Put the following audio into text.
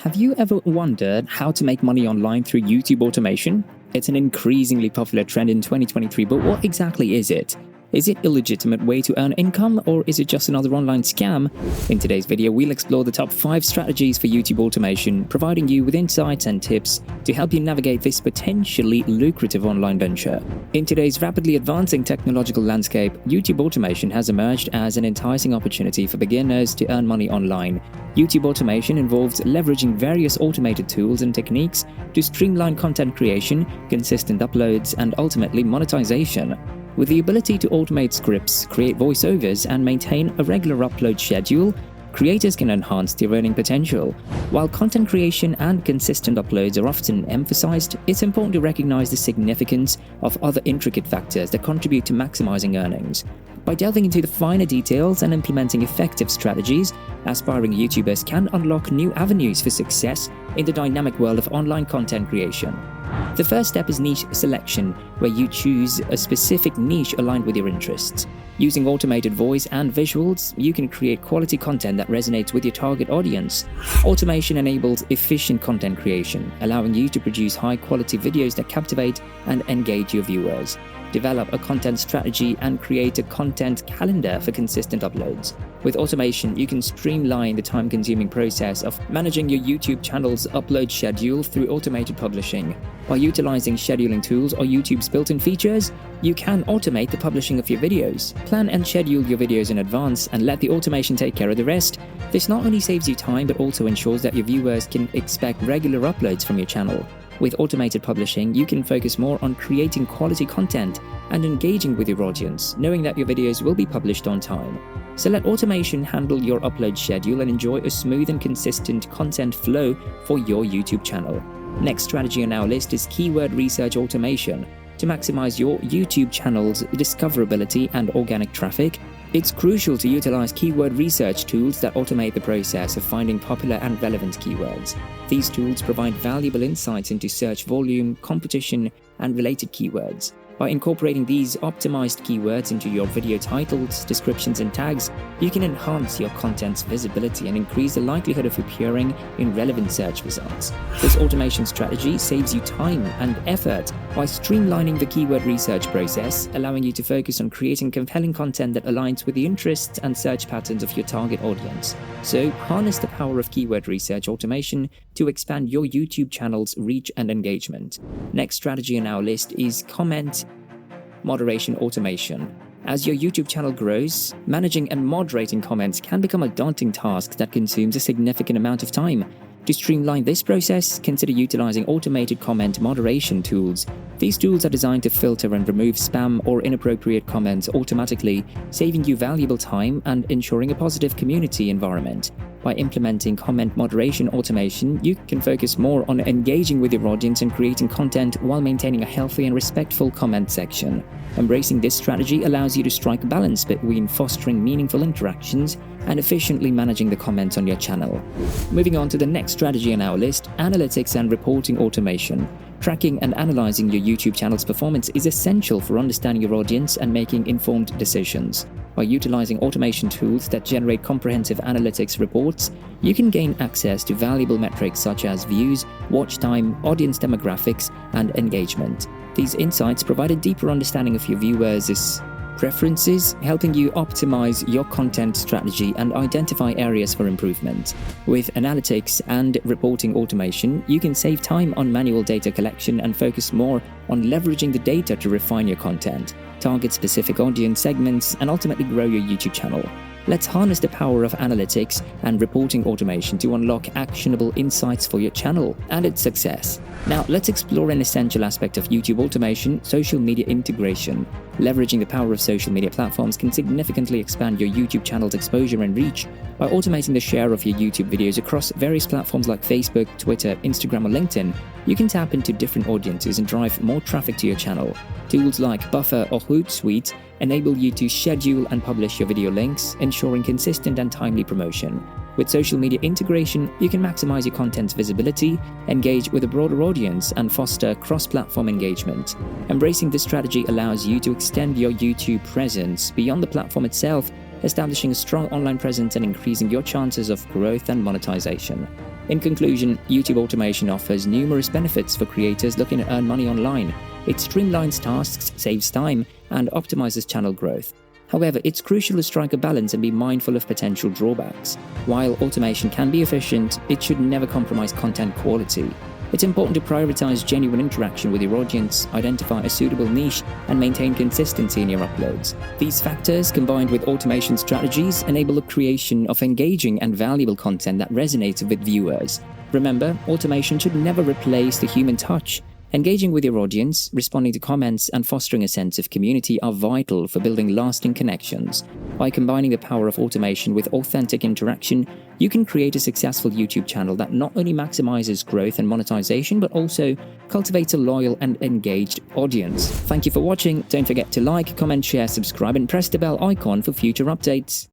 Have you ever wondered how to make money online through YouTube automation? It's an increasingly popular trend in 2023, but what exactly is it? Is it a legitimate way to earn income, or is it just another online scam? In today's video, we'll explore the top 5 strategies for YouTube automation, providing you with insights and tips to help you navigate this potentially lucrative online venture. In today's rapidly advancing technological landscape, YouTube automation has emerged as an enticing opportunity for beginners to earn money online. YouTube automation involves leveraging various automated tools and techniques to streamline content creation, consistent uploads, and ultimately monetization. With the ability to automate scripts, create voiceovers, and maintain a regular upload schedule, creators can enhance their earning potential. While content creation and consistent uploads are often emphasized, it's important to recognize the significance of other intricate factors that contribute to maximizing earnings. By delving into the finer details and implementing effective strategies, aspiring YouTubers can unlock new avenues for success in the dynamic world of online content creation. The first step is niche selection, where you choose a specific niche aligned with your interests. Using automated voice and visuals, you can create quality content that resonates with your target audience. Automation enables efficient content creation, allowing you to produce high-quality videos that captivate and engage your viewers. Develop a content strategy and create a content calendar for consistent uploads. With automation, you can streamline the time-consuming process of managing your YouTube channel's upload schedule through automated publishing. By utilizing scheduling tools or YouTube's built-in features, you can automate the publishing of your videos. Plan and schedule your videos in advance and let the automation take care of the rest. This not only saves you time but also ensures that your viewers can expect regular uploads from your channel. With automated publishing, you can focus more on creating quality content and engaging with your audience, knowing that your videos will be published on time. So let automation handle your upload schedule and enjoy a smooth and consistent content flow for your YouTube channel. Next strategy on our list is keyword research automation. To maximize your YouTube channel's discoverability and organic traffic, it's crucial to utilize keyword research tools that automate the process of finding popular and relevant keywords. These tools provide valuable insights into search volume, competition, and related keywords. By incorporating these optimized keywords into your video titles, descriptions, and tags, you can enhance your content's visibility and increase the likelihood of appearing in relevant search results. This automation strategy saves you time and effort by streamlining the keyword research process, allowing you to focus on creating compelling content that aligns with the interests and search patterns of your target audience. So, harness the power of keyword research automation to expand your YouTube channel's reach and engagement. Next strategy on our list is comment moderation automation. As your YouTube channel grows, managing and moderating comments can become a daunting task that consumes a significant amount of time. To streamline this process, consider utilizing automated comment moderation tools. These tools are designed to filter and remove spam or inappropriate comments automatically, saving you valuable time and ensuring a positive community environment. By implementing comment moderation automation, you can focus more on engaging with your audience and creating content while maintaining a healthy and respectful comment section. Embracing this strategy allows you to strike a balance between fostering meaningful interactions and efficiently managing the comments on your channel. Moving on to the next strategy on our list, analytics and reporting automation. Tracking and analyzing your YouTube channel's performance is essential for understanding your audience and making informed decisions. By utilizing automation tools that generate comprehensive analytics reports, you can gain access to valuable metrics such as views, watch time, audience demographics, and engagement. These insights provide a deeper understanding of your viewers' preferences, helping you optimize your content strategy and identify areas for improvement. With analytics and reporting automation, you can save time on manual data collection and focus more on leveraging the data to refine your content, target specific audience segments, and ultimately grow your YouTube channel. Let's harness the power of analytics and reporting automation to unlock actionable insights for your channel and its success. Now, let's explore an essential aspect of YouTube automation: social media integration. Leveraging the power of social media platforms can significantly expand your YouTube channel's exposure and reach. By automating the share of your YouTube videos across various platforms like Facebook, Twitter, Instagram, or LinkedIn, you can tap into different audiences and drive more traffic to your channel. Tools like Buffer or Hootsuite enable you to schedule and publish your video links, ensuring consistent and timely promotion. With social media integration, you can maximize your content's visibility, engage with a broader audience, and foster cross-platform engagement. Embracing this strategy allows you to extend your YouTube presence beyond the platform itself establishing a strong online presence and increasing your chances of growth and monetization. In conclusion, YouTube automation offers numerous benefits for creators looking to earn money online. It streamlines tasks, saves time, and optimizes channel growth. However, it's crucial to strike a balance and be mindful of potential drawbacks. While automation can be efficient, it should never compromise content quality. It's important to prioritize genuine interaction with your audience, identify a suitable niche, and maintain consistency in your uploads. These factors, combined with automation strategies, enable the creation of engaging and valuable content that resonates with viewers. Remember, automation should never replace the human touch. Engaging with your audience, responding to comments, and fostering a sense of community are vital for building lasting connections. By combining the power of automation with authentic interaction, you can create a successful YouTube channel that not only maximizes growth and monetization, but also cultivates a loyal and engaged audience. Thank you for watching. Don't forget to like, comment, share, subscribe, and press the bell icon for future updates.